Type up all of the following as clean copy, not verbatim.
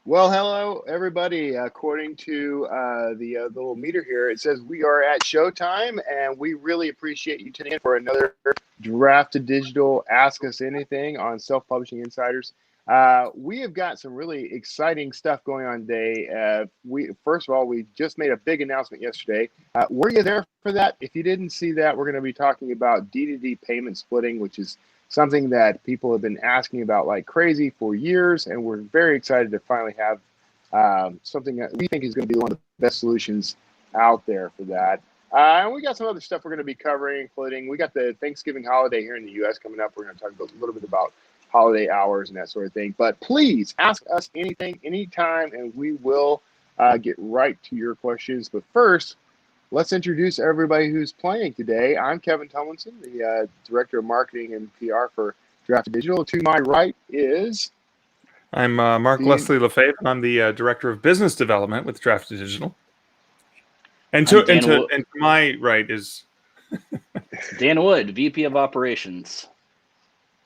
Well, hello, everybody. According to the little meter here, it says we are at showtime, and we really appreciate you tuning in for another Draft to Digital Ask Us Anything on Self-Publishing Insiders. We have got some really exciting stuff going on today. First of all, we just made a big announcement yesterday. Were you there for that? If you didn't see that, we're going to be talking about D2D payment splitting, which is something that people have been asking about like crazy for years, and we're very excited to finally have something that we think is going to be one of the best solutions out there for that. And we got some other stuff we're going to be covering, including we got the Thanksgiving holiday here in the U.S. coming up. We're going to talk a little bit about holiday hours and that sort of thing. But please ask us anything, anytime, and we will get right to your questions. But first, let's introduce everybody who's playing today. I'm Kevin Tumlinson, the Director of Marketing and PR for Draft to Digital. To my right is... I'm Leslie Lefebvre. I'm the Director of Business Development with Draft to Digital. And to my right is... Dan Wood, VP of Operations.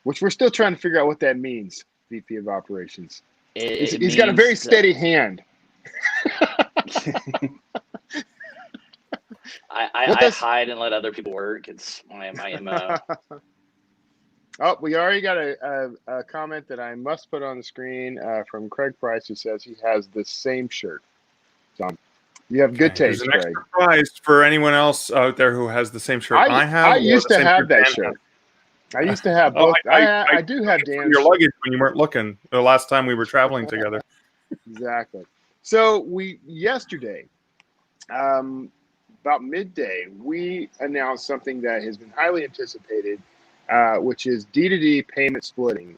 Which we're still trying to figure out what that means, VP of Operations. He's got a very steady hand. I hide and let other people work. It's my MO. Oh, we already got a comment that I must put on the screen from Craig Price, who says he has the same shirt. So you have good taste, There's an Craig. extra prize for anyone else out there who has the same shirt I have. I used to have that shirt. I used to have both. I do have Dan's your luggage when you weren't looking the last time we were traveling together. Exactly. So yesterday, about midday, we announced something that has been highly anticipated, which is D2D payment splitting.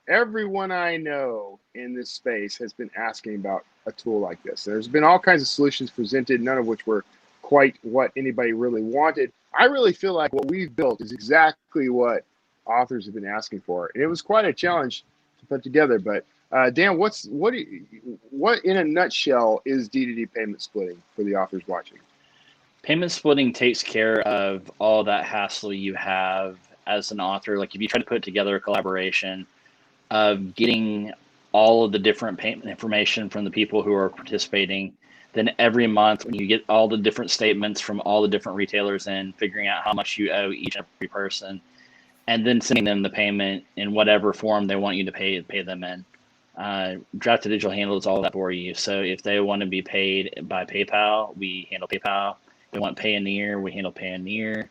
Everyone I know in this space has been asking about a tool like this. There's been all kinds of solutions presented, none of which were quite what anybody really wanted. I really feel like what we've built is exactly what authors have been asking for. And it was quite a challenge to put together. But Dan, what in a nutshell is D2D payment splitting for the authors watching? Payment splitting takes care of all that hassle you have as an author. Like if you try to put together a collaboration of getting all of the different payment information from the people who are participating, then every month when you get all the different statements from all the different retailers and figuring out how much you owe each and every person, and then sending them the payment in whatever form they want you to pay them in. Draft to Digital handles all that for you. So if they want to be paid by PayPal, we handle PayPal. If they want Payoneer, we handle Payoneer.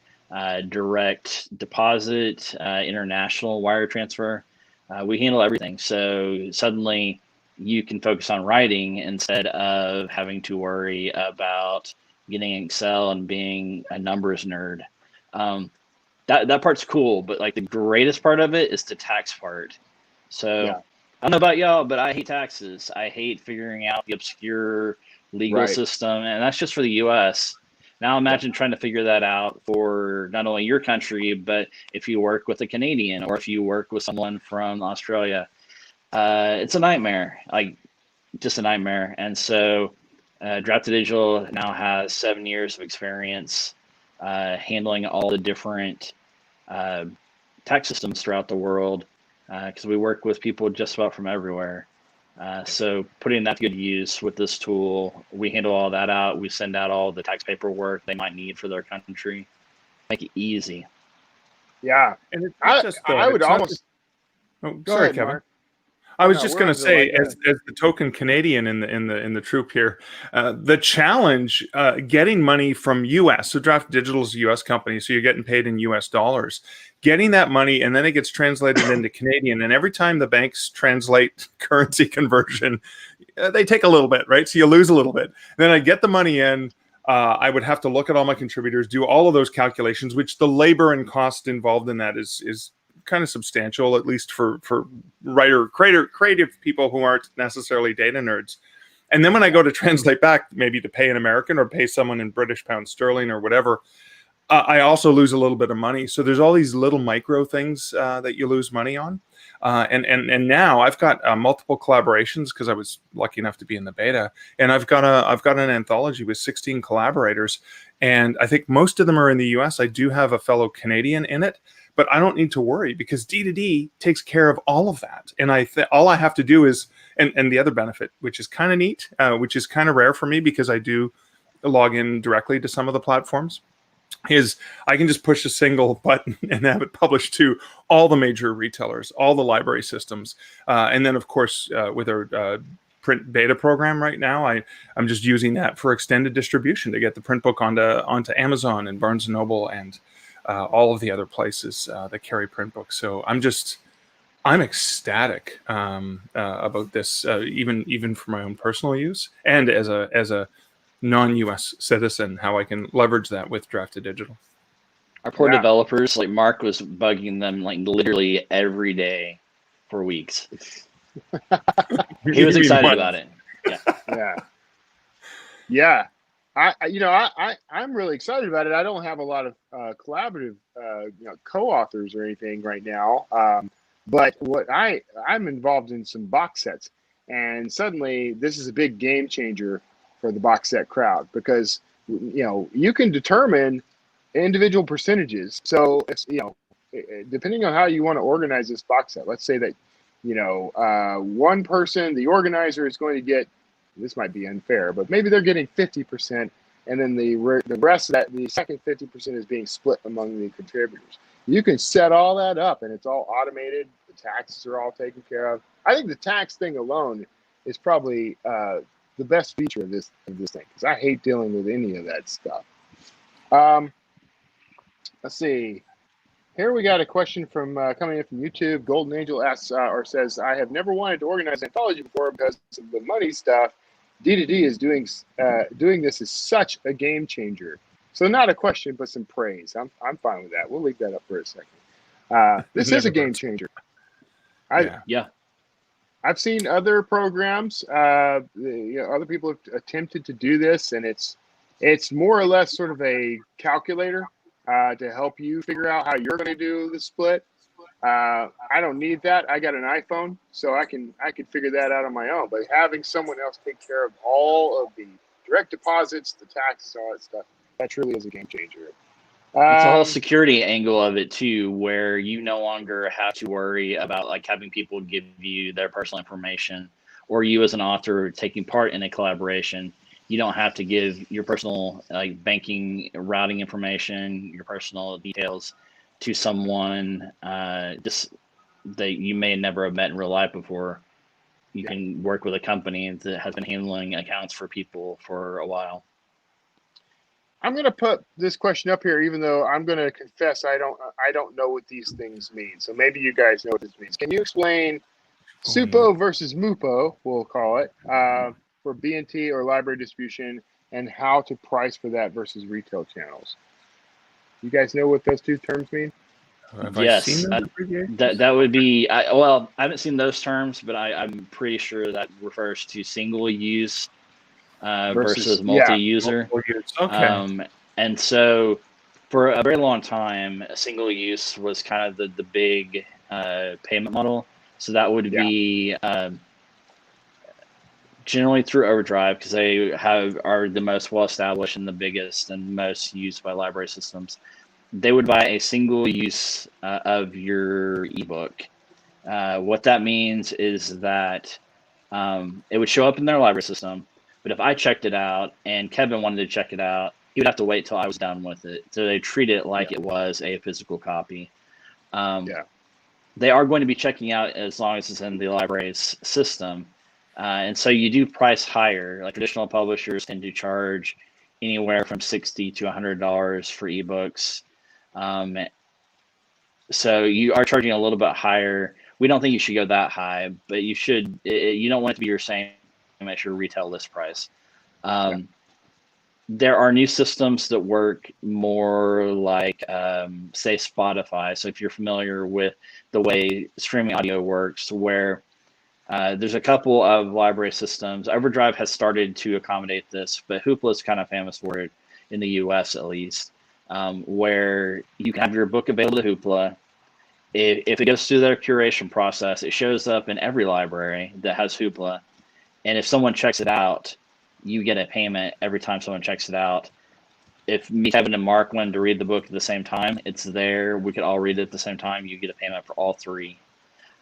Direct deposit, international wire transfer, we handle everything. So suddenly you can focus on writing instead of having to worry about getting Excel and being a numbers nerd. That part's cool, but like the greatest part of it is the tax part. So yeah. I don't know about y'all, but I hate taxes. I hate figuring out the obscure legal system, and that's just for the US. Now imagine trying to figure that out for not only your country, but if you work with a Canadian or if you work with someone from Australia. It's a nightmare, like just a nightmare. And so Draft to Digital now has 7 years of experience handling all the different tax systems throughout the world because we work with people just about from everywhere. So putting that to good use with this tool, we handle all that out. We send out all the tax paperwork they might need for their country. Make it easy. Yeah. And I would almost... Oh, sorry, Kevin. Mark. I was just going to say, as the token Canadian in the troop here, the challenge getting money from U.S. So Draft Digital is a U.S. company, so you're getting paid in U.S. dollars. Getting that money, and then it gets translated into Canadian. And every time the banks translate currency conversion, they take a little bit, right? So you lose a little bit. Then I get the money in. I would have to look at all my contributors, do all of those calculations, which the labor and cost involved in that is kind of substantial, at least for creative people who aren't necessarily data nerds. And then when I go to translate back, maybe to pay an American or pay someone in British pound sterling or whatever, I also lose a little bit of money. So there's all these little micro things that you lose money on. And now I've got multiple collaborations because I was lucky enough to be in the beta, and I've got an anthology with 16 collaborators, and I think most of them are in the US. I do have a fellow Canadian in it, but I don't need to worry because D2D takes care of all of that. And all I have to do is, and the other benefit, which is kind of neat, which is kind of rare for me because I do log in directly to some of the platforms, is I can just push a single button and have it published to all the major retailers, all the library systems. And then, of course, with our print beta program right now, I'm just using that for extended distribution to get the print book onto Amazon and Barnes & Noble and all of the other places that carry print books. So I'm ecstatic about this, even for my own personal use and as a non-US citizen, how I can leverage that with Draft2Digital. Our poor developers, like Mark was bugging them like literally every day for weeks. He was excited about it. Yeah. I'm really excited about it. I don't have a lot of collaborative co-authors or anything right now. But what I'm involved in some box sets, and suddenly this is a big game changer for the box set crowd, because you can determine individual percentages. So it's, depending on how you want to organize this box set, let's say that one person, the organizer, is going to get, this might be unfair, but maybe they're getting 50%, and then the rest of that, the second 50%, is being split among the contributors. You can set all that up, and it's all automated. The taxes are all taken care of. I think the tax thing alone is probably the best feature of this thing, because I hate dealing with any of that stuff. Let's see. Here we got a question from coming in from YouTube. Golden Angel asks or says, I have never wanted to organize an anthology before because of the money stuff. D2D is doing this is such a game changer. So not a question, but some praise. I'm fine with that. We'll leave that up for a second. This is a game changer. I've seen other programs. Other people have attempted to do this, and it's more or less sort of a calculator to help you figure out how you're going to do the split. I don't need that. I got an iPhone, so I can figure that out on my own. But having someone else take care of all of the direct deposits, the taxes, all that stuff, that truly is a game changer. It's a whole security angle of it too, where you no longer have to worry about like having people give you their personal information, or you as an author taking part in a collaboration. You don't have to give your personal banking routing information, your personal details to someone that you may never have met in real life before. You can work with a company that has been handling accounts for people for a while. I'm going to put this question up here, even though I'm going to confess I don't know what these things mean. So maybe you guys know what this means. Can you explain SUPO versus MUPO, we'll call it, for B&T or library distribution, and how to price for that versus retail channels? You guys know what those two terms mean? Yes, that would be, I haven't seen those terms, but I'm pretty sure that refers to single use versus multi-user. Okay. And so for a very long time, a single use was kind of the big payment model. So that would be generally through Overdrive, because they are the most well-established and the biggest and most used by library systems. They would buy a single use of your ebook. What that means is that it would show up in their library system, but if I checked it out and Kevin wanted to check it out, he would have to wait till I was done with it. So they treat it like it was a physical copy. They are going to be checking out as long as it's in the library's system. And so you do price higher. Like traditional publishers tend to charge anywhere from $60 to $100 for ebooks. So you are charging a little bit higher. We don't think you should go that high, but you should. You don't want it to be your same as your retail list price. There are new systems that work more like, say, Spotify. So if you're familiar with the way streaming audio works, where there's a couple of library systems. Overdrive has started to accommodate this, but Hoopla is kind of famous for it in the US at least, where you can have your book available to Hoopla. If it goes through their curation process, it shows up in every library that has Hoopla. And if someone checks it out, you get a payment every time someone checks it out. if me, Kevin, and Mark wanted to read the book at the same time, it's there. We could all read it at the same time. You get a payment for all three.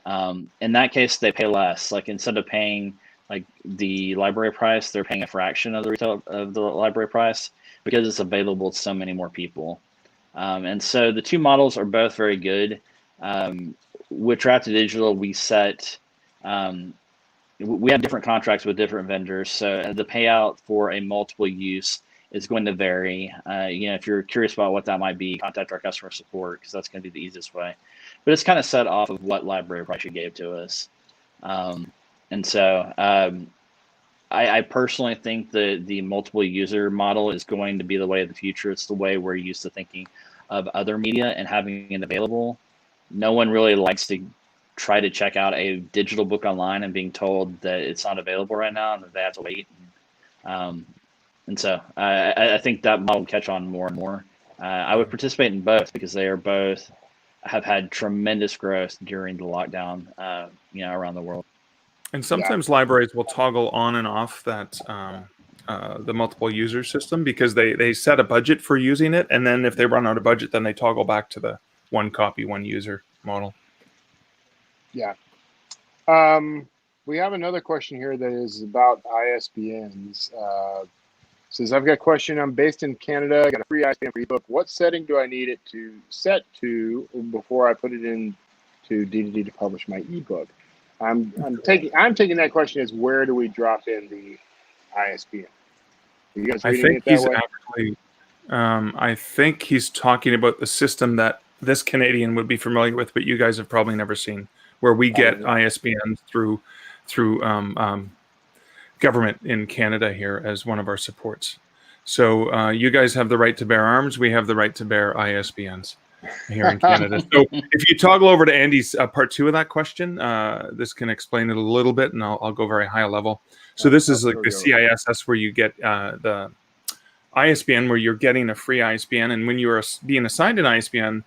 In that case, they pay less. Like instead of paying like the library price, they're paying a fraction of the retail of the library price because it's available to so many more people. And so the two models are both very good. With Draft to Digital, we set we have different contracts with different vendors, so the payout for a multiple use is going to vary. If you're curious about what that might be, contact our customer support because that's going to be the easiest way. But it's kind of set off of what library price you gave to us. And so I personally think the multiple user model is going to be the way of the future. It's the way we're used to thinking of other media and having it available. No one really likes to try to check out a digital book online and being told that it's not available right now and that they have to wait. And so I think that model will catch on more and more. I would participate in both because they are both have had tremendous growth during the lockdown, around the world. And sometimes libraries will toggle on and off that the multiple user system because they set a budget for using it, and then if they run out of budget, then they toggle back to the one copy, one user model. Yeah. We have another question here that is about ISBNs. Says, I've got a question. I'm based in Canada. I got a free ISBN for ebook. What setting do I need it to set to before I put it in to D2D to publish my ebook? I'm taking that question as where do we drop in the ISBN? Are you guys reading it that way? Actually, I think he's talking about the system that this Canadian would be familiar with, but you guys have probably never seen, where we get ISBNs through government in Canada here as one of our supports. So you guys have the right to bear arms. We have the right to bear ISBNs here in Canada. So if you toggle over to Andy's part 2 of that question, this can explain it a little bit, and I'll go very high level. So this is like the CISS where you get the ISBN, where you're getting a free ISBN, and when you are being assigned an ISBN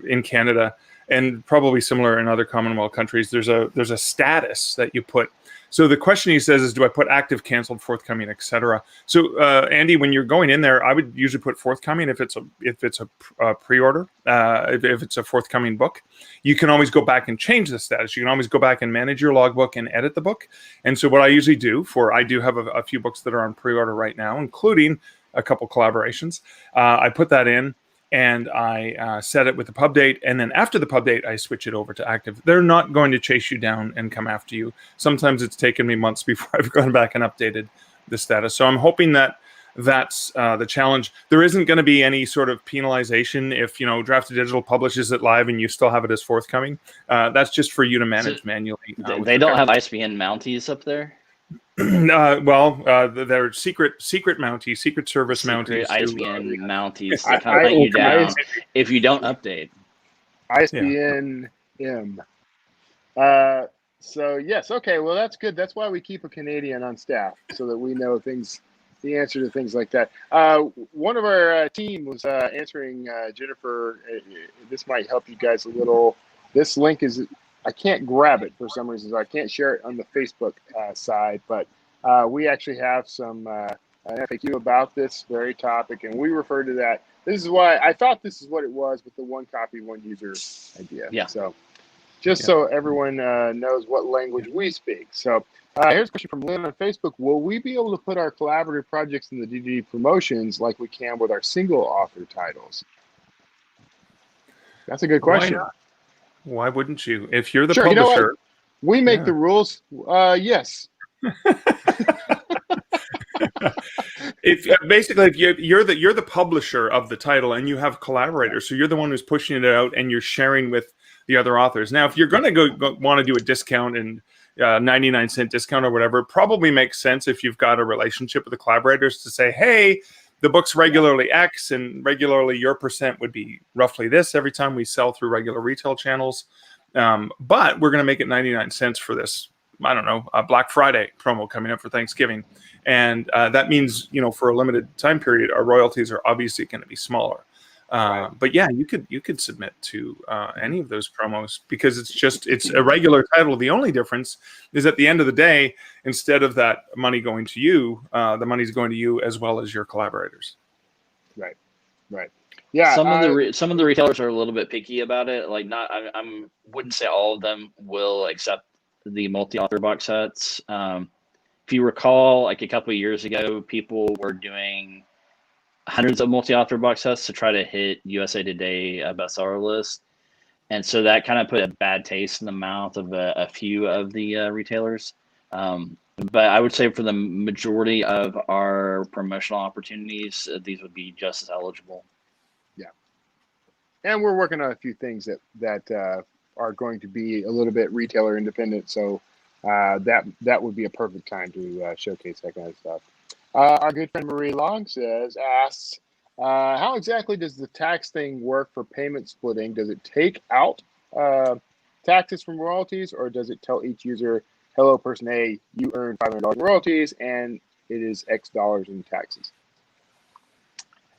in Canada, and probably similar in other Commonwealth countries, there's a status that you put. So the question he says is, do I put active, canceled, forthcoming, etc.? So Andy, when you're going in there, I would usually put forthcoming if it's a pre-order. If it's a forthcoming book, you can always go back and change the status. You can always go back and manage your logbook and edit the book. And so what I usually do I do have a few books that are on pre-order right now, including a couple collaborations. I put that in, and I set it with the pub date, and then after the pub date, I switch it over to active. They're not going to chase you down and come after you. Sometimes it's taken me months before I've gone back and updated the status. So I'm hoping that that's the challenge. There isn't going to be any sort of penalization if Draft to Digital publishes it live and you still have it as forthcoming. That's just for you to manage manually. They don't have ISBN mounties up there? They're secret mounties, Secret Service mounties. ISBN mounties that kind of let you down if you don't update. ISBN M. So yes, okay, well that's good. That's why we keep a Canadian on staff so that we know the answer to things like that. One of our team was answering Jennifer. This might help you guys a little. This link is. I can't grab it for some reason, so I can't share it on the Facebook side, but we actually have some an FAQ about this very topic, and we refer to that. This is why I thought this is what it was with the one copy, one user idea. Yeah. So so everyone knows what language we speak. So here's a question from Lynn on Facebook. Will we be able to put our collaborative projects in the D2D promotions like we can with our single author titles? That's a good question. Why wouldn't you? If you're the publisher, you know we make the rules. Yes. If you're the publisher of the title and you have collaborators, so you're the one who's pushing it out and you're sharing with the other authors. Now, if you're going to want to do a discount and 99-cent discount or whatever, it probably makes sense if you've got a relationship with the collaborators to say, hey, the book's regularly X, and regularly your percent would be roughly this every time we sell through regular retail channels. But we're going to make it 99 cents for this, I don't know, Black Friday promo coming up for Thanksgiving. And that means, for a limited time period, our royalties are obviously going to be smaller. But yeah, you could submit to any of those promos because it's a regular title. The only difference is at the end of the day, instead of that money going to you, the money's going to you as well as your collaborators. Right. Yeah. Some of the retailers are a little bit picky about it. Like, I wouldn't say all of them will accept the multi-author box sets. If you recall, like a couple of years ago, people were doing hundreds of multi-author box sets to try to hit USA Today bestseller list, and so that kind of put a bad taste in the mouth of a few of the retailers. But I would say for the majority of our promotional opportunities, these would be just as eligible. Yeah. And we're working on a few things that are going to be a little bit retailer independent. So that would be a perfect time to showcase that kind of stuff. Our good friend Marie Long asks, how exactly does the tax thing work for payment splitting? Does it take out taxes from royalties, or does it tell each user, hello, person A, you earn $500 in royalties, and it is X dollars in taxes?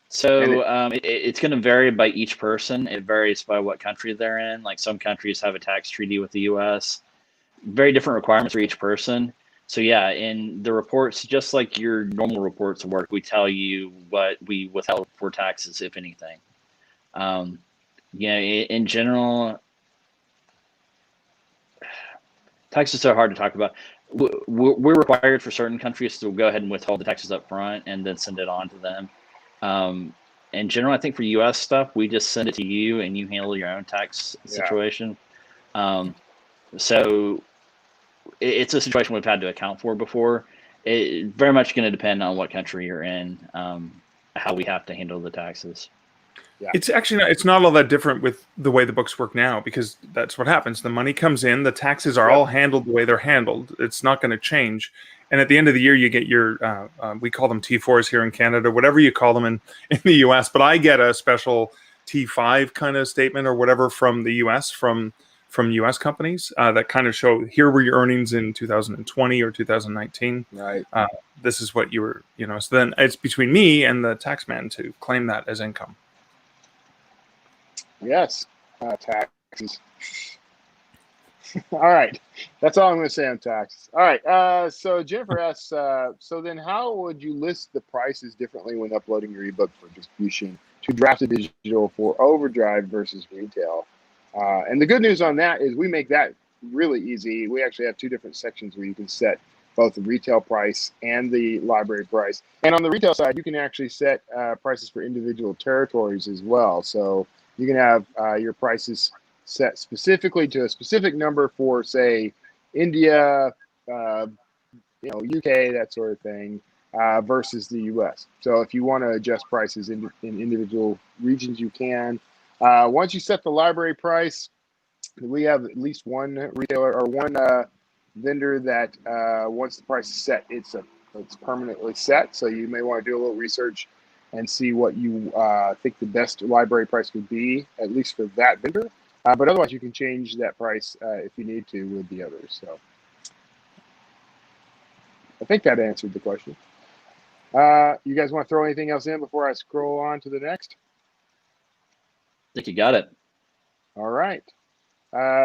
So it's going to vary by each person. It varies by what country they're in. Like some countries have a tax treaty with the U.S. Very different requirements for each person. So yeah, in the reports, just like your normal reports work, we tell you what we withheld for taxes, if anything. In general, taxes are hard to talk about. We're required for certain countries to go ahead and withhold the taxes up front and then send it on to them. In general, I think for U.S. stuff, we just send it to you and you handle your own tax situation. So it's a situation we've had to account for before. It's very much going to depend on what country you're in, how we have to handle the taxes. Yeah. It's not all that different with the way the books work now, because that's what happens. The money comes in, the taxes are all handled the way they're handled. It's not going to change. And at the end of the year, you get your, we call them T4s here in Canada, whatever you call them in the US, but I get a special T5 kind of statement or whatever from the US, from US companies that kind of show, here were your earnings in 2020 or 2019. Right. This is what you were, so then it's between me and the tax man to claim that as income. Yes, taxes. All right, that's all I'm going to say on taxes. All right, so Jennifer asks, so then how would you list the prices differently when uploading your ebook for distribution to Drafted Digital for Overdrive versus retail? And the good news on that is we make that really easy. We actually have two different sections where you can set both the retail price and the library price. And on the retail side, you can actually set prices for individual territories as well. So you can have your prices set specifically to a specific number for, say, India, UK, that sort of thing, versus the US. So if you want to adjust prices in individual regions, you can. Once you set the library price, we have at least one retailer or one vendor that once the price is set, it's permanently set. So you may want to do a little research and see what you think the best library price would be, at least for that vendor. But otherwise, you can change that price if you need to with the others. So I think that answered the question. You guys want to throw anything else in before I scroll on to the next? I think you got it. All right.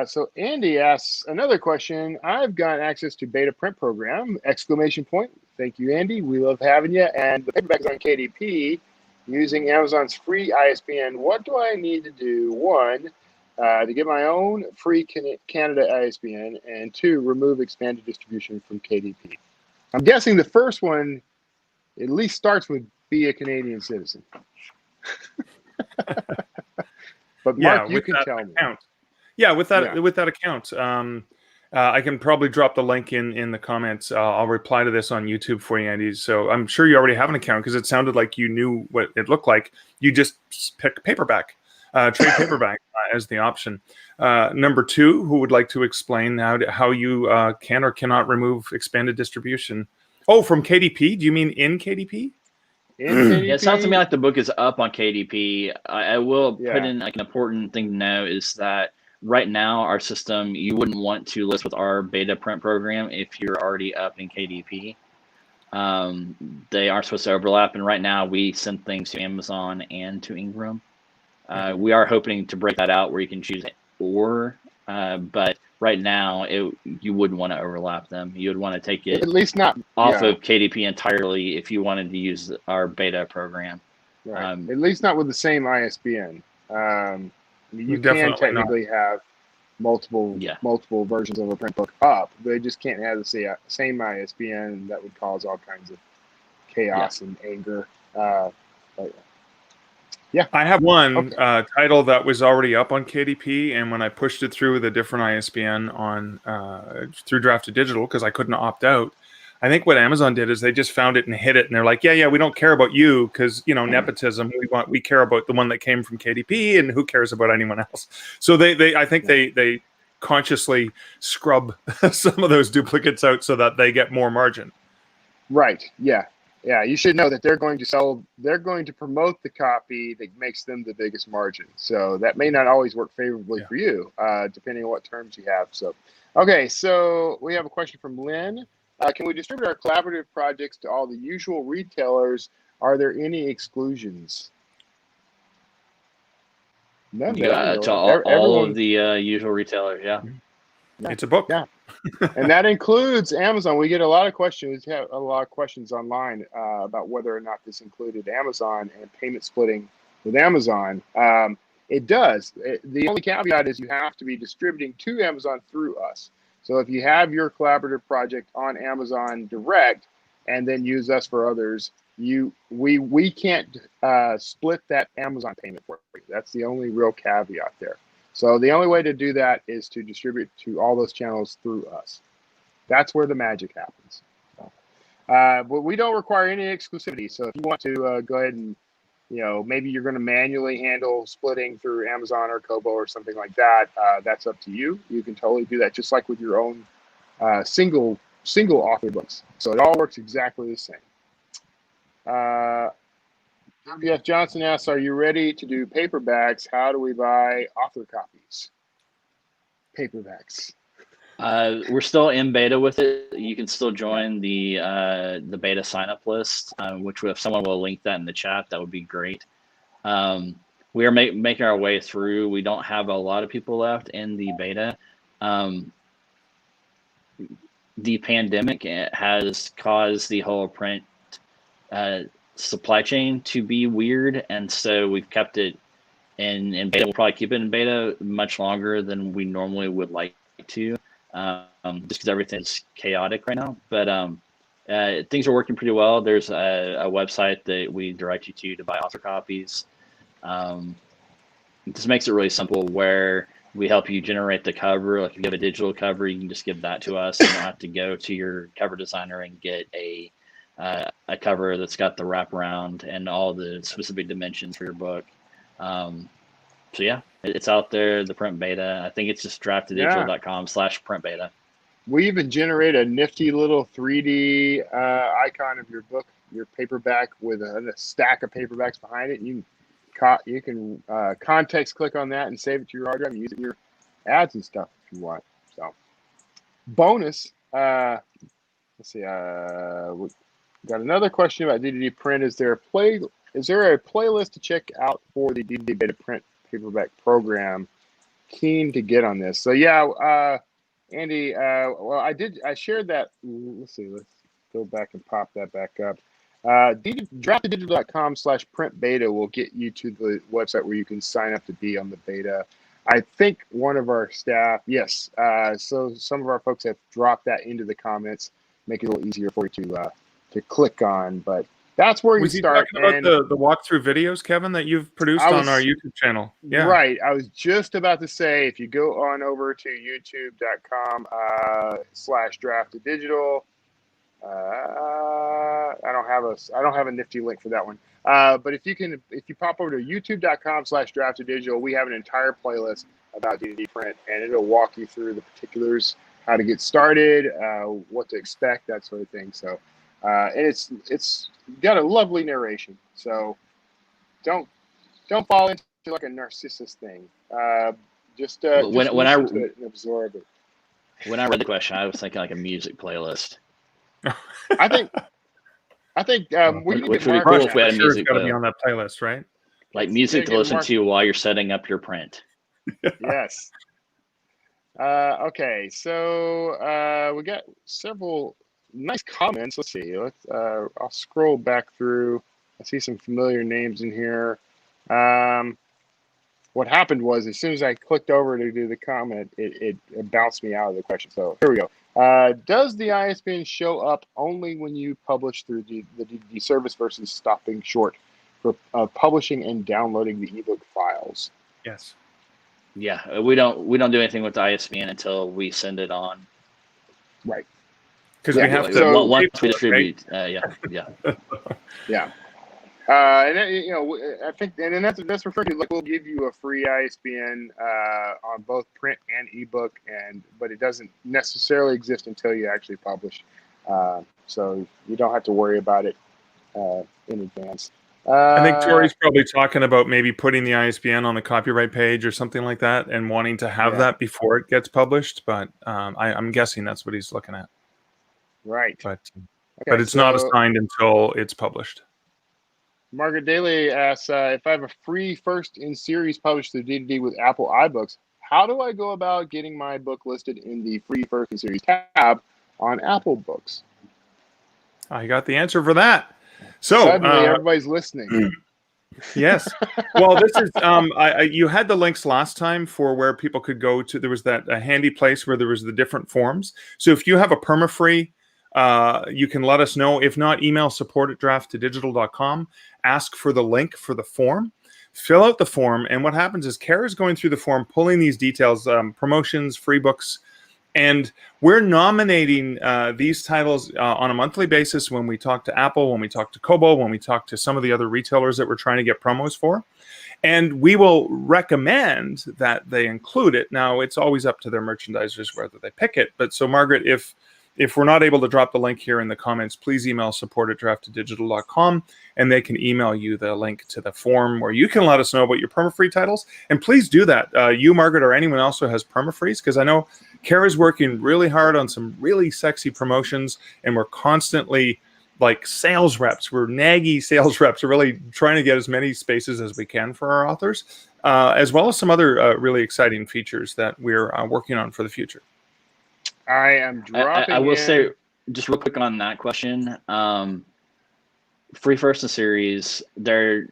So Andy asks another question. I've got access to beta print program, ! Thank you, Andy. We love having you. And the paperback is on KDP using Amazon's free ISBN. What do I need to do? One, to get my own free Canada ISBN, and two, remove expanded distribution from KDP. I'm guessing the first one at least starts with be a Canadian citizen. But Mark, you can tell me. Yeah, with that account, I can probably drop the link in the comments. I'll reply to this on YouTube for you, Andy. So I'm sure you already have an account because it sounded like you knew what it looked like. You just pick paperback, trade paperback as the option. Number two, who would like to explain how you can or cannot remove expanded distribution? Oh, from KDP? Do you mean in KDP? Yeah, it sounds to me like the book is up on KDP. I will put in like an important thing to know is that right now our system, you wouldn't want to list with our beta print program if you're already up in KDP. They aren't supposed to overlap, and right now we send things to Amazon and to Ingram. We are hoping to break that out where you can choose but right now you wouldn't want to overlap them. You would want to take it at least not off of KDP entirely if you wanted to use our beta program. Right. At least not with the same ISBN. You can technically have multiple versions of a print book up. They just can't have the same ISBN. That would cause all kinds of chaos and anger. I have one title that was already up on KDP, and when I pushed it through with a different ISBN on through Drafted Digital, because I couldn't opt out, I think what Amazon did is they just found it and hid it, and they're like, yeah, we don't care about you because nepotism. We care about the one that came from KDP, and who cares about anyone else? So I think they consciously scrub some of those duplicates out so that they get more margin. Right. Yeah. Yeah, you should know that they're going to promote the copy that makes them the biggest margin. So that may not always work favorably for you, depending on what terms you have. So, okay, so we have a question from Lynn. Can we distribute our collaborative projects to all the usual retailers? Are there any exclusions? None. To all of the usual retailers, yeah. It's a book. Yeah. And that includes Amazon. We get a lot of questions. We have a lot of questions online about whether or not this included Amazon and payment splitting with Amazon. It does. The only caveat is you have to be distributing to Amazon through us. So if you have your collaborative project on Amazon direct and then use us for others, we can't split that Amazon payment for you. That's the only real caveat there. So the only way to do that is to distribute to all those channels through us. That's where the magic happens. So, but we don't require any exclusivity. So if you want to go ahead and, maybe you're going to manually handle splitting through Amazon or Kobo or something like that, that's up to you. You can totally do that just like with your own single author books. So it all works exactly the same. WF Johnson asks, are you ready to do paperbacks? How do we buy author copies? Paperbacks. We're still in beta with it. You can still join the beta sign-up list, which if someone will link that in the chat, that would be great. We are making our way through. We don't have a lot of people left in the beta. The pandemic has caused the whole print supply chain to be weird, and so we've kept it in beta. We'll probably keep it in beta much longer than we normally would like to, just because everything's chaotic right now. But things are working pretty well. There's a website that we direct you to buy author copies. This makes it really simple, where we help you generate the cover. Like if you have a digital cover, you can just give that to us. You don't have to go to your cover designer and get a cover that's got the wraparound and all the specific dimensions for your book. So yeah, it's out there, the print beta. I think it's just drafteddigital.com/print beta. We even generate a nifty little 3D icon of your book, your paperback, with a stack of paperbacks behind it. You can context click on that and save it to your hard drive and use it in your ads and stuff if you want. So bonus, let's see, we got another question about D2D print. Is there a playlist to check out for the D2D beta print paperback program? Keen to get on this. So yeah, Andy, well, I shared that. Let's see, let's go back and pop that back up. Drafteddigital.com/print beta will get you to the website where you can sign up to be on the beta. I think one of our staff, yes. So some of our folks have dropped that into the comments, make it a little easier for you to click on. But that's where you start. Was he talking about the walkthrough videos, Kevin, that you've produced on our YouTube channel? Yeah. Right. I was just about to say, if you go on over to youtube.com/drafteddigital. I don't have a nifty link for that one. But if you pop over to youtube.com/drafteddigital, we have an entire playlist about D2D print, and it'll walk you through the particulars, how to get started, what to expect, that sort of thing. So, and it's got a lovely narration. So don't fall into like a narcissist thing. Just listen to it and absorb it. When I read the question, I was thinking like a music playlist. I think we need to get cool if we had a music got to be on that playlist, right? Like music to listen to while you're setting up your print. Yes. Okay, so we got several nice comments. Let's see. I'll scroll back through. I see some familiar names in here. What happened was, as soon as I clicked over to do the comment, it bounced me out of the question. So here we go. Does the ISBN show up only when you publish through the D2D service versus stopping short for publishing and downloading the ebook files? Yes. Yeah, we don't do anything with the ISBN until we send it on. Right. Because we have to. So once we distribute, yeah. Yeah. And I think, and that's referring to, like, we'll give you a free ISBN on both print and ebook, but it doesn't necessarily exist until you actually publish. So you don't have to worry about it in advance. I think Tori's probably talking about maybe putting the ISBN on the copyright page or something like that, and wanting to have that before it gets published. But I'm guessing that's what he's looking at. Right. But it's not assigned until it's published. Margaret Daly asks, if I have a free first in series published through D2D with Apple iBooks, how do I go about getting my book listed in the free first in series tab on Apple Books? I got the answer for that. So suddenly everybody's listening. Yes. Well, this is you had the links last time for where people could go to. There was that handy place where there was the different forms. So if you have a perma-free, you can let us know. If not, email support@drafttodigital.com. Ask for the link for the form. Fill out the form, and what happens is Kara's going through the form, pulling these details, promotions, free books, and we're nominating these titles on a monthly basis when we talk to Apple, when we talk to Kobo, when we talk to some of the other retailers that we're trying to get promos for. And we will recommend that they include it. Now, it's always up to their merchandisers whether they pick it. But so, Margaret, if we're not able to drop the link here in the comments, please email support@drafttodigital.com, and they can email you the link to the form where you can let us know about your perma-free titles. And please do that. You, Margaret, or anyone else who has perma-frees, because I know Kara's working really hard on some really sexy promotions, and we're constantly, like sales reps, we're naggy sales reps, are really trying to get as many spaces as we can for our authors, as well as some other really exciting features that we're working on for the future. I am dropping I will say, just real quick on that question, free first in series, they're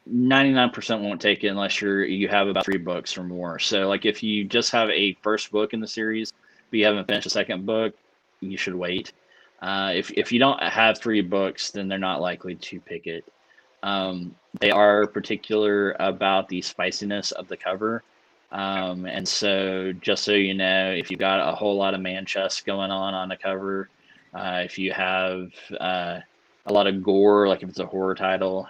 99% won't take it unless you have about 3 books or more. So like if you just have a first book in the series, but you haven't finished a second book, you should wait. If you don't have 3 books, then they're not likely to pick it. They are particular about the spiciness of the cover. And so just so you know, if you've got a whole lot of man chests going on the cover, if you have a lot of gore, like if it's a horror title,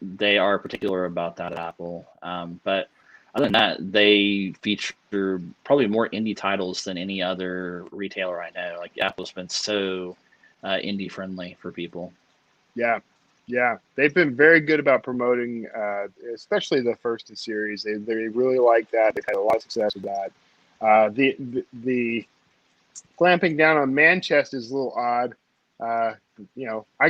they are particular about that at Apple. But other than that, they feature probably more indie titles than any other retailer I know. Like Apple's been so indie friendly for people. Yeah, they've been very good about promoting, especially the first in series. They really like that. They've had a lot of success with that. The clamping down on Manchest is a little odd. I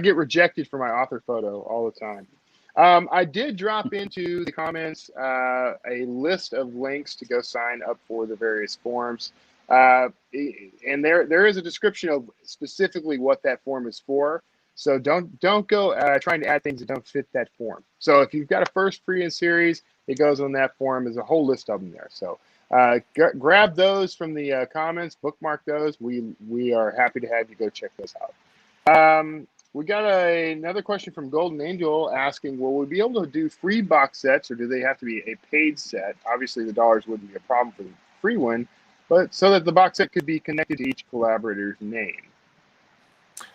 get rejected for my author photo all the time. I did drop into the comments a list of links to go sign up for the various forms. And there is a description of specifically what that form is for. So don't go trying to add things that don't fit that form. So if you've got a first free in series, it goes on that form. There's a whole list of them there. So grab those from the comments, bookmark those. We are happy to have you go check those out. We got another question from Golden Angel asking, will we be able to do free box sets, or do they have to be a paid set? Obviously, the dollars wouldn't be a problem for the free one, but so that the box set could be connected to each collaborator's name.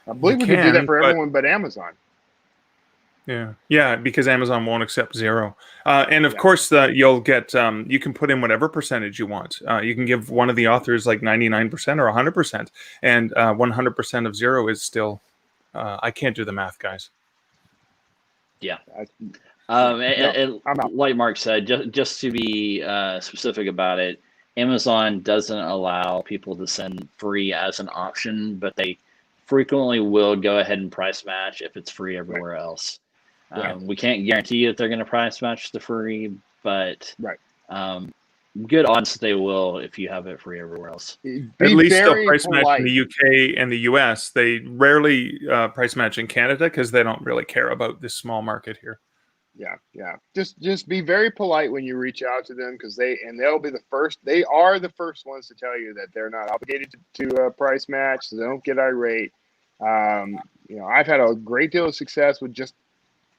I believe we could do that for everyone but Amazon. Yeah, because Amazon won't accept 0. And of course, you'll get, you can put in whatever percentage you want. You can give one of the authors like 99% or 100%, and 100% of 0 is still, I can't do the math, guys. Yeah. And like Mark said, just to be specific about it, Amazon doesn't allow people to send free as an option, but they frequently will go ahead and price match if it's free everywhere else. We can't guarantee that they're going to price match the free, but good odds they will if you have it free everywhere else. At least they'll price match in the UK and the US. They rarely price match in Canada because they don't really care about this small market here. Yeah. Just be very polite when you reach out to them, because they'll be the first. They are the first ones to tell you that they're not obligated to price match, so they don't get irate. I've had a great deal of success with just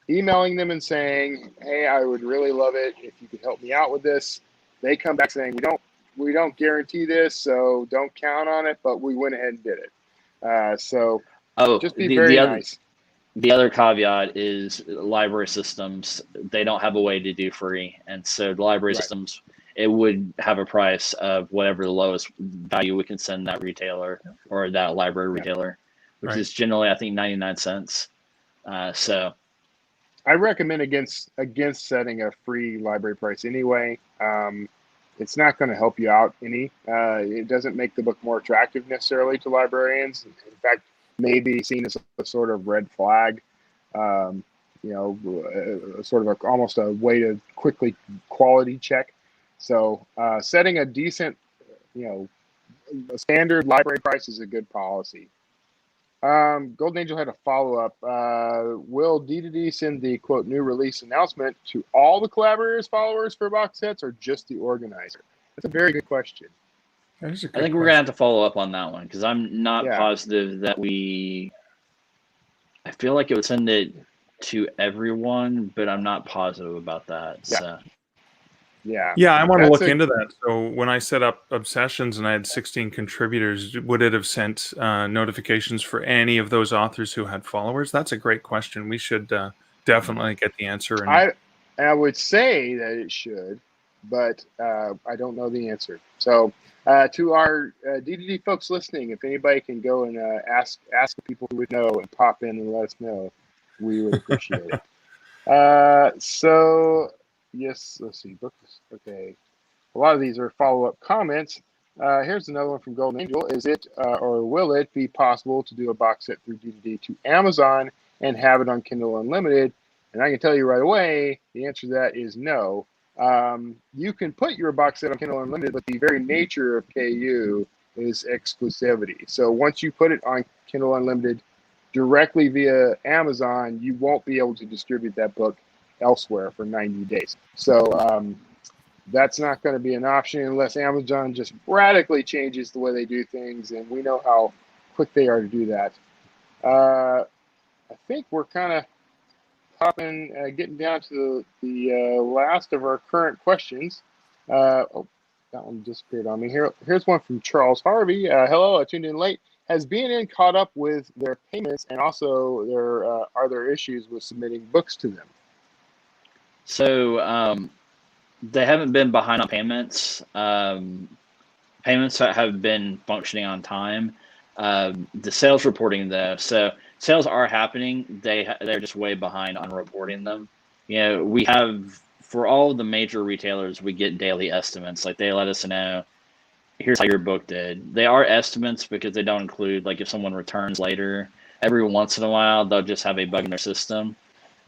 emailing them and saying, "Hey, I would really love it if you could help me out with this." They come back saying, "We don't guarantee this, so don't count on it," but we went ahead and did it. Just be very nice. The other caveat is library systems. They don't have a way to do free. And so the library systems, it would have a price of whatever the lowest value we can send that retailer or that library retailer, which is generally, I think, 99 cents. So I recommend against setting a free library price anyway. It's not going to help you out any. It doesn't make the book more attractive necessarily to librarians. In fact, may be seen as a sort of red flag, sort of almost a way to quickly quality check. So setting a decent, a standard library price is a good policy. Golden Angel had a follow-up. Will D2D send the, quote, new release announcement to all the Collaborators followers for box sets, or just the organizer? That's a very good question. I think we're going to have to follow up on that one, because I'm not positive that I feel like it would send it to everyone, but I'm not positive about that. Yeah. So. Yeah, I want to look into that. So when I set up Obsessions and I had 16 contributors, would it have sent notifications for any of those authors who had followers? That's a great question. We should definitely get the answer. I would say that it should, but I don't know the answer. So to our D2D folks listening, if anybody can go and ask the people who would know and pop in and let us know, we would appreciate it. Yes, let's see. Okay. A lot of these are follow-up comments. Here's another one from Golden Angel. Is it or will it be possible to do a box set through D2D to Amazon and have it on Kindle Unlimited? And I can tell you right away, the answer to that is no. You can put your box set on Kindle Unlimited, but the very nature of KU is exclusivity. So once you put it on Kindle Unlimited directly via Amazon, you won't be able to distribute that book elsewhere for 90 days. So that's not going to be an option unless Amazon just radically changes the way they do things, and we know how quick they are to do that. I think we're kind of getting down to the last of our current questions. Oh, that one disappeared on me. Here's one from Charles Harvey. Hello, I tuned in late. Has BNN caught up with their payments, and also are there issues with submitting books to them? So they haven't been behind on payments. Payments have been functioning on time. The sales reporting though, so sales are happening. They're just way behind on reporting them. We have, for all of the major retailers, we get daily estimates. Like they let us know, here's how your book did. They are estimates because they don't include, like if someone returns later, every once in a while they'll just have a bug in their system.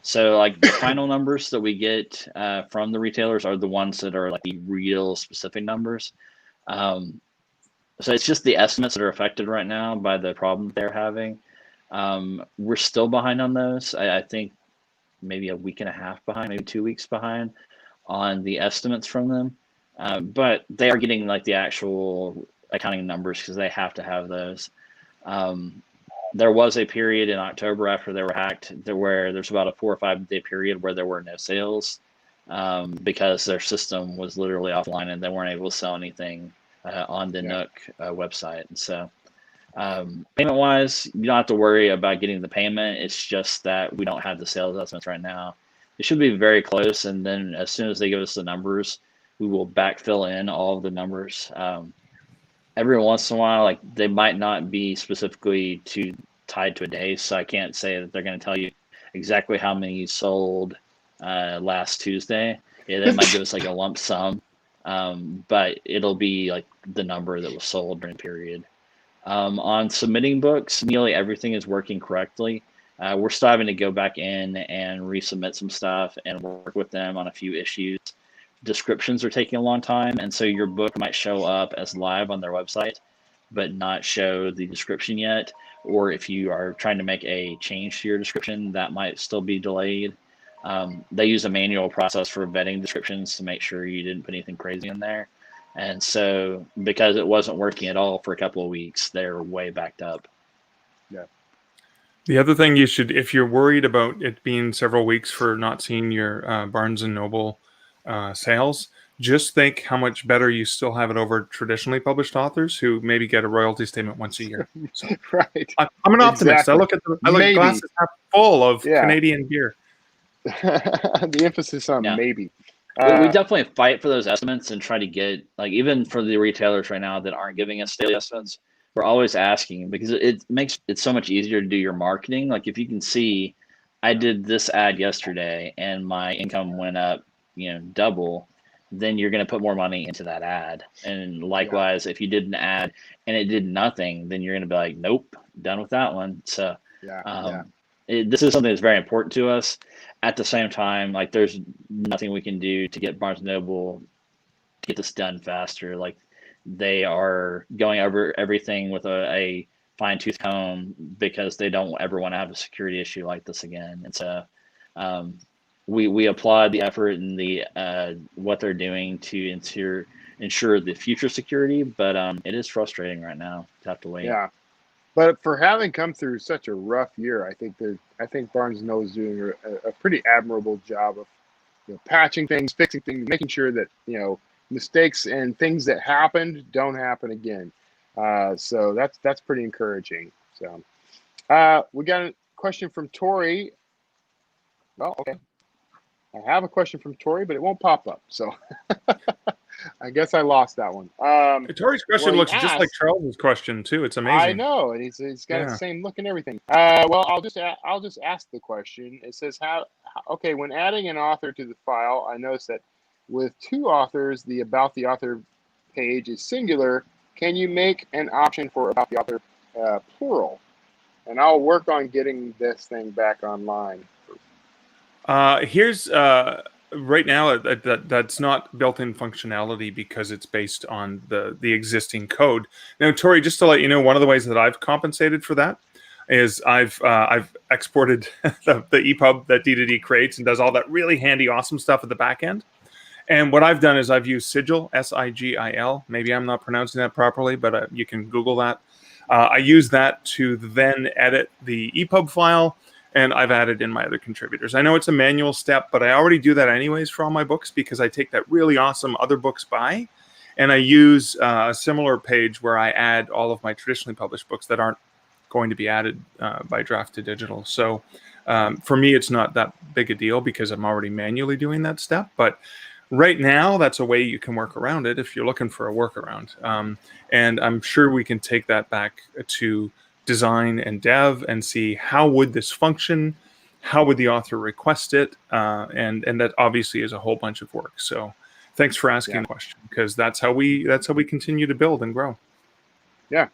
So like the final numbers that we get from the retailers are the ones that are like the real specific numbers. So it's just the estimates that are affected right now by the problem they're having. We're still behind on those. I think maybe a week and a half behind, maybe 2 weeks behind on the estimates from them. But they are getting like the actual accounting numbers because they have to have those. There was a period in October after they were hacked where there's about a 4 or 5 day period where there were no sales because their system was literally offline and they weren't able to sell anything on the Nook website. And so payment wise, you don't have to worry about getting the payment. It's just that we don't have the sales estimates right now. It should be very close. And then as soon as they give us the numbers, we will backfill in all of the numbers. Every once in a while, like they might not be specifically tied to a day, so I can't say that they're going to tell you exactly how many you sold last Tuesday. Yeah, they might give us like a lump sum, but it'll be like the number that was sold during the period. On submitting books, nearly everything is working correctly. We're striving to go back in and resubmit some stuff and work with them on a few issues. descriptions are taking a long time, and so your book might show up as live on their website, but not show the description yet. Or if you are trying to make a change to your description, that might still be delayed. They use a manual process for vetting descriptions to make sure you didn't put anything crazy in there. And so because it wasn't working at all for a couple of weeks, they're way backed up. Yeah. The other thing you should, if you're worried about it being several weeks for not seeing your Barnes & Noble sales, just think how much better you still have it over traditionally published authors who maybe get a royalty statement once a year. So, right. I'm an optimist. I look at glasses half full of Canadian beer. The emphasis on maybe. We definitely fight for those estimates and try to get, like, even for the retailers right now that aren't giving us daily estimates, we're always asking, because it makes it so much easier to do your marketing. Like, if you can see, I did this ad yesterday and my income went up, double, then you're going to put more money into that ad. And likewise, if you did an ad and it did nothing, then you're going to be like, nope, done with that one. So this is something that's very important to us. At the same time, like, there's nothing we can do to get Barnes & Noble to get this done faster. Like, they are going over everything with a fine-tooth comb because they don't ever want to have a security issue like this again. And so we applaud the effort and the what they're doing to ensure the future security, but it is frustrating right now to have to wait. Yeah, but for having come through such a rough year, I think Barnes & Noble is doing a pretty admirable job of patching things, fixing things, making sure that mistakes and things that happened don't happen again. So that's pretty encouraging. So we got a question from Tori. Well, okay. I have a question from Tori, but it won't pop up. So I guess I lost that one. Tori's question looks just like Charles's question too. It's amazing. I know, and he's got the same look and everything. Well, I'll just ask the question. It says okay, when adding an author to the file, I noticed that with two authors, the about the author page is singular. Can you make an option for about the author plural? And I'll work on getting this thing back online. Here's right now that's not built-in functionality because it's based on the existing code. Now, Tori, just to let you know, one of the ways that I've compensated for that is I've exported the EPUB that D2D creates and does all that really handy, awesome stuff at the back end. And what I've done is I've used Sigil, S-I-G-I-L. Maybe I'm not pronouncing that properly, but you can Google that. I use that to then edit the EPUB file, and I've added in my other contributors. I know it's a manual step, but I already do that anyways for all my books because I take that really awesome other books by, and I use a similar page where I add all of my traditionally published books that aren't going to be added by Draft to Digital. So for me, it's not that big a deal because I'm already manually doing that step. But right now, that's a way you can work around it if you're looking for a workaround. And I'm sure we can take that back to design and dev and see how would this function, how would the author request it, and that obviously is a whole bunch of work. So thanks for asking the question, because that's how we continue to build and grow. Yeah.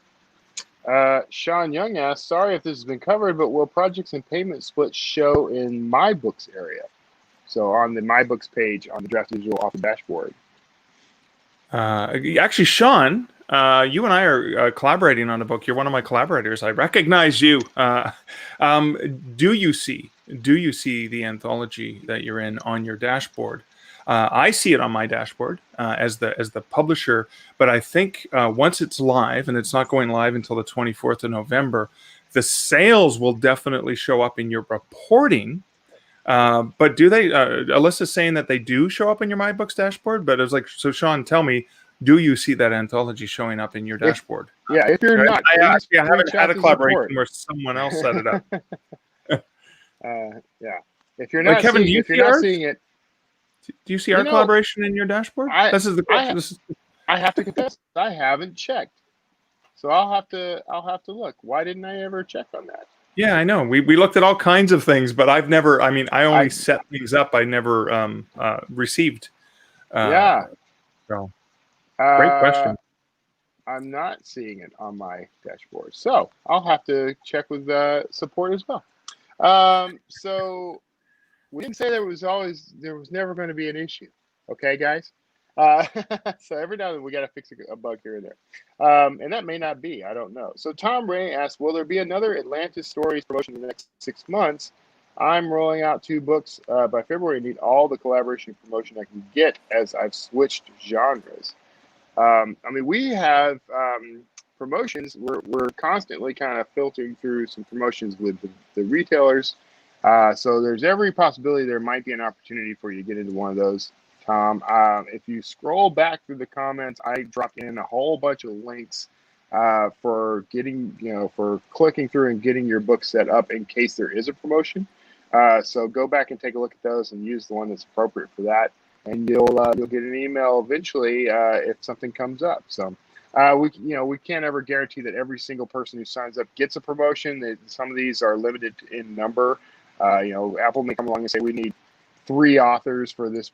Sean Young asks, sorry if this has been covered, but will projects and payment splits show in My Books area? So on the My Books page on the Draft Digital author dashboard. Actually, Sean, you and I are collaborating on a book. You're one of my collaborators. I recognize you. Do you see the anthology that you're in on your dashboard? I see it on my dashboard as the publisher, but I think once it's live, and it's not going live until the 24th of November, the sales will definitely show up in your reporting. But do they? Alyssa's saying that they do show up in your My Books dashboard, but it was like, so Sean, tell me, do you see that anthology showing up in your dashboard? If you're not, I haven't had a collaboration where someone else set it up. If you're not, Kevin, seeing it, do you see our collaboration in your dashboard? This is the question. I have to confess, I haven't checked, so I'll have to look. Why didn't I ever check on that? Yeah, I know. We looked at all kinds of things, but I've never. I mean, I only set things up. I never received. So, great question. I'm not seeing it on my dashboard, so I'll have to check with support as well. So we didn't say there was never going to be an issue. Okay, guys. So every now and then we got to fix a bug here and there. And that may not be, I don't know. So Tom Ray asked, will there be another Atlantis Stories promotion in the next 6 months? I'm rolling out 2 books by February and need all the collaboration promotion I can get as I've switched genres. I mean, we have promotions. We're constantly kind of filtering through some promotions with the retailers. So there's every possibility there might be an opportunity for you to get into one of those, Tom. If you scroll back through the comments, I dropped in a whole bunch of links for getting, for clicking through and getting your book set up in case there is a promotion. So go back and take a look at those and use the one that's appropriate for that. And you'll get an email eventually if something comes up. So we can't ever guarantee that every single person who signs up gets a promotion. That some of these are limited in number. Apple may come along and say we need 3 authors for this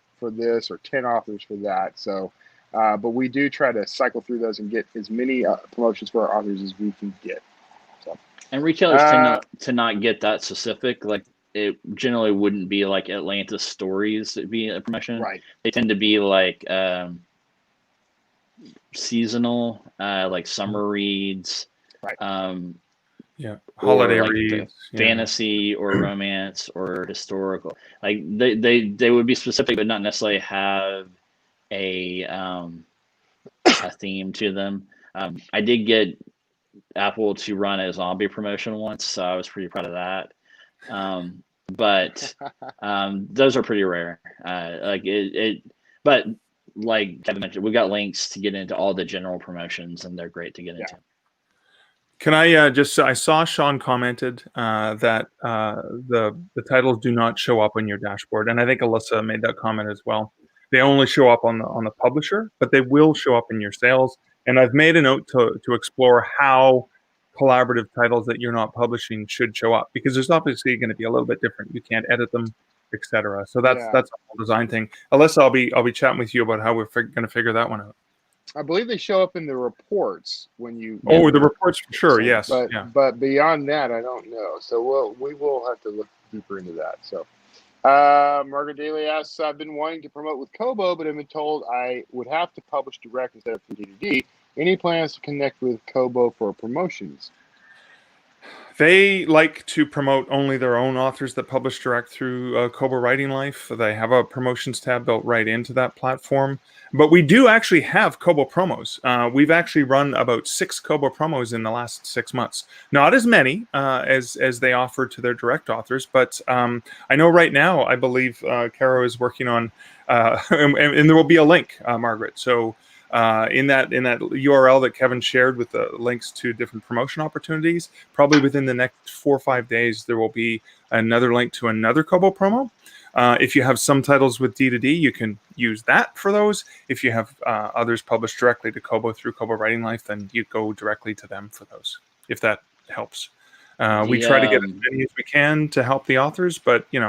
or 10 authors for that. So, but we do try to cycle through those and get as many promotions for our authors as we can get. So, and retailers tend to not get that specific. Like it generally wouldn't be like Atlantis Stories that'd be a promotion. right. They tend to be like seasonal, like summer reads. Right. Holiday like reads, fantasy or romance or historical. Like they would be specific, but not necessarily have a theme to them. I did get Apple to run a zombie promotion once, so I was pretty proud of that. But those are pretty rare. But like Kevin mentioned, we've got links to get into all the general promotions, and they're great to get into. Can I I saw Sean commented that the titles do not show up on your dashboard, and I think Alyssa made that comment as well. They only show up on the publisher, but they will show up in your sales. And I've made a note to explore how collaborative titles that you're not publishing should show up, because there's obviously going to be a little bit different. You can't edit them, etc. So that's a whole design thing. Alyssa, I'll be chatting with you about how we're going to figure that one out. I believe they show up in the reports when you. Oh, the reports for sure. Yes. But beyond that, I don't know. So we will have to look deeper into that. So, Margaret Daly asks, I've been wanting to promote with Kobo, but I've been told I would have to publish direct instead of through D2D. Any plans to connect with Kobo for promotions? They like to promote only their own authors that publish direct through Kobo Writing Life. They have a promotions tab built right into that platform. But we do actually have Kobo promos. We've actually run about 6 Kobo promos in the last 6 months. Not as many as they offer to their direct authors, but I know right now, I believe Caro is working on, and there will be a link, Margaret. So in that URL that Kevin shared with the links to different promotion opportunities, probably within the next 4 or 5 days, there will be another link to another Kobo promo. If you have some titles with D2D, you can use that for those. If you have others published directly to Kobo through Kobo Writing Life, then you go directly to them for those, if that helps. We try to get as many as we can to help the authors, but we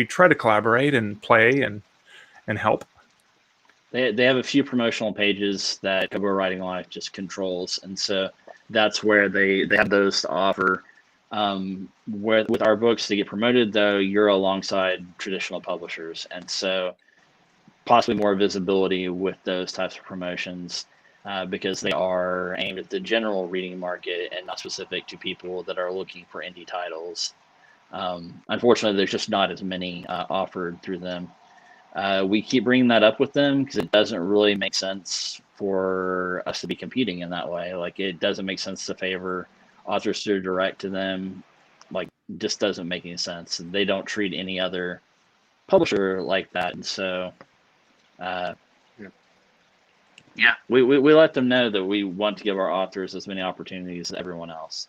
try to collaborate and play and help. They have a few promotional pages that Kobo Writing Life just controls, and so that's where they have those to offer. With our books to get promoted, though, you're alongside traditional publishers, and so possibly more visibility with those types of promotions because they are aimed at the general reading market and not specific to people that are looking for indie titles. Unfortunately, there's just not as many offered through them. We keep bringing that up with them because it doesn't really make sense for us to be competing in that way. Like, it doesn't make sense to favor authors through direct to them. Like, just doesn't make any sense. They don't treat any other publisher like that, and so we let them know that we want to give our authors as many opportunities as everyone else.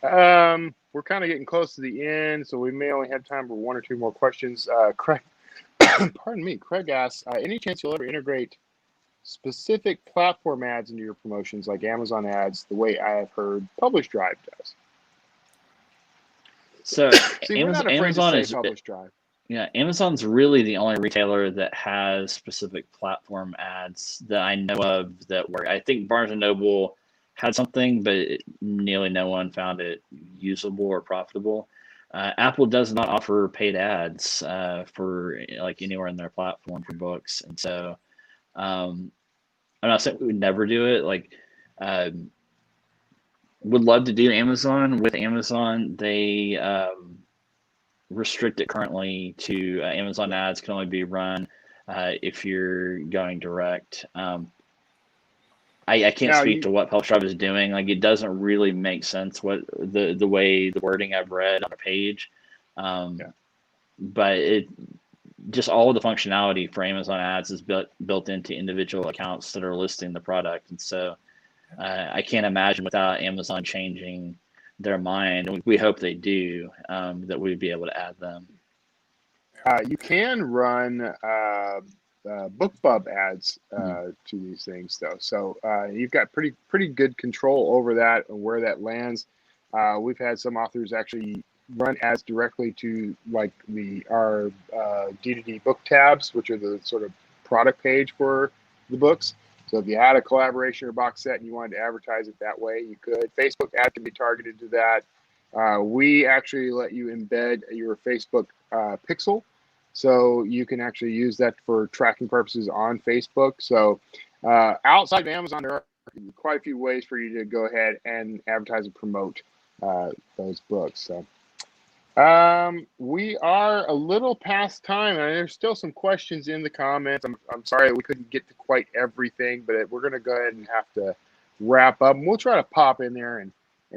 We're kind of getting close to the end, so we may only have time for 1 or 2 more questions. Craig, pardon me, Craig asks, any chance you'll ever integrate specific platform ads into your promotions, like Amazon ads, the way I have heard Publish Drive does? So See, Amazon is Publish Drive. Yeah, Amazon's really the only retailer that has specific platform ads that I know of that work. I think Barnes & Noble had something, but nearly no one found it usable or profitable. Apple does not offer paid ads for like anywhere in their platform for books, and so I'm not saying we would never do it. Like, would love to do Amazon. With Amazon, they restrict it currently to Amazon ads can only be run if you're going direct. I can't speak to what PubStrive is doing. Like, it doesn't really make sense what the way the wording I've read on a page. But it just all of the functionality for Amazon ads is built into individual accounts that are listing the product. And so I can't imagine without Amazon changing their mind, and we hope they do, that we'd be able to add them. You can run BookBub ads to these things, though. So you've got pretty good control over that and where that lands. We've had some authors actually run ads directly to like our D2D book tabs, which are the sort of product page for the books. So if you had a collaboration or box set and you wanted to advertise it that way, you could. Facebook ad can be targeted to that. We actually let you embed your Facebook pixel, so you can actually use that for tracking purposes on Facebook. So outside of Amazon, there are quite a few ways for you to go ahead and advertise and promote those books. So we are a little past time, and there's still some questions in the comments. I'm sorry we couldn't get to quite everything, but we're going to go ahead and have to wrap up. And we'll try to pop in there and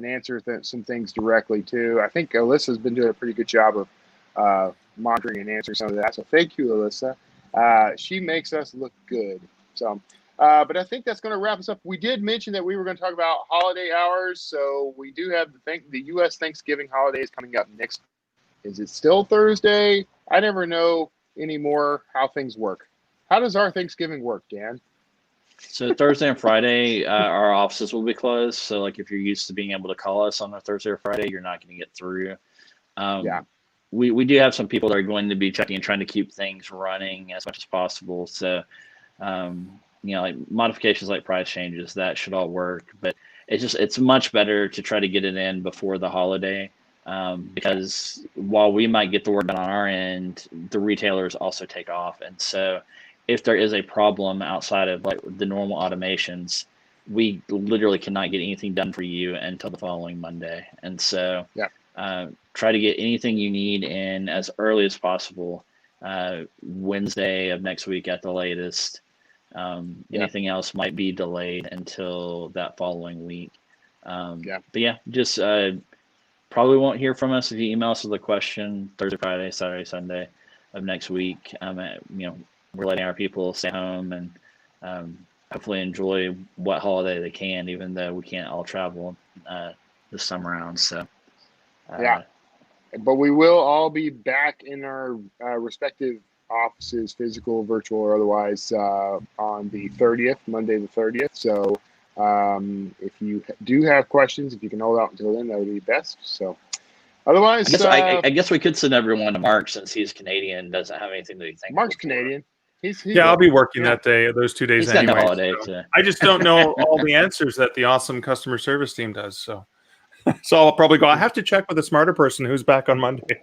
answer some things directly too. I think Alyssa's been doing a pretty good job of monitoring and answering some of that. So thank you, Alyssa. She makes us look good. So, but I think that's going to wrap us up. We did mention that we were going to talk about holiday hours. So we do have the U.S. Thanksgiving holidays coming up next. Is it still Thursday? I never know anymore how things work. How does our Thanksgiving work, Dan? So Thursday and Friday, our offices will be closed. So like if you're used to being able to call us on a Thursday or Friday, you're not going to get through. We do have some people that are going to be checking and trying to keep things running as much as possible. So, like modifications like price changes, that should all work. But it's much better to try to get it in before the holiday, because while we might get the work done on our end, the retailers also take off. And so if there is a problem outside of like the normal automations, we literally cannot get anything done for you until the following Monday. And so try to get anything you need in as early as possible, Wednesday of next week at the latest. Anything else might be delayed until that following week. But yeah, just probably won't hear from us if you email us with a question Thursday, Friday, Saturday, Sunday of next week. We're letting our people stay home and hopefully enjoy what holiday they can, even though we can't all travel this time around. So but we will all be back in our respective offices, physical, virtual, or otherwise, on the 30th, Monday the 30th. So if you do have questions, if you can hold out until then, that would be best. So otherwise, I guess we could send everyone to Mark, since he's Canadian, doesn't have anything to be thankful Mark's for. Canadian. I'll be working that day, those 2 days anyway. So I just don't know all the answers that the awesome customer service team does. So I'll probably go. I have to check with a smarter person who's back on Monday.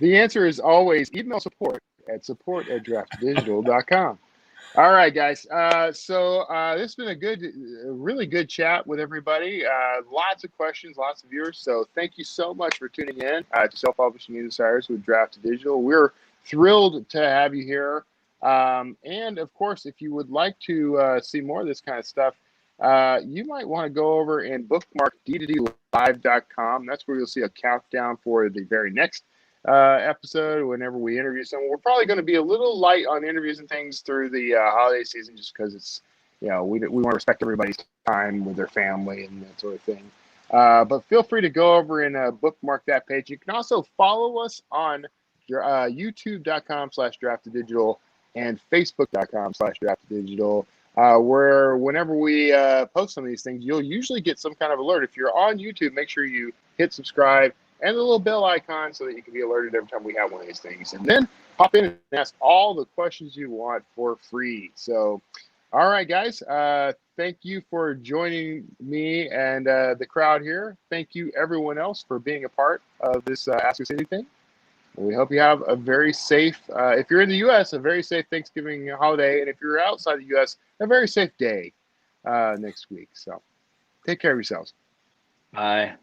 The answer is always email support@draftdigital.com. All right, guys. So this has been a really good chat with everybody. Lots of questions, lots of viewers. So thank you so much for tuning in to Self-Publishing Insiders with Draft Digital. We're thrilled to have you here. And of course, if you would like to see more of this kind of stuff, you might want to go over and bookmark D2DLive.com. That's where you'll see a countdown for the very next episode whenever we interview someone. We're probably going to be a little light on interviews and things through the holiday season, just because it's, we want to respect everybody's time with their family and that sort of thing. But feel free to go over and bookmark that page. You can also follow us on youtube.com/draftedigital and facebook.com/draftedigital, where whenever we post some of these things, you'll usually get some kind of alert. If you're on YouTube, make sure you hit subscribe and the little bell icon so that you can be alerted every time we have one of these things. And then hop in and ask all the questions you want for free. So, all right, guys, thank you for joining me and the crowd here. Thank you, everyone else, for being a part of this Ask Us Anything. We hope you have a very safe, if you're in the U.S., a very safe Thanksgiving holiday. And if you're outside the U.S., a very safe day next week. So take care of yourselves. Bye.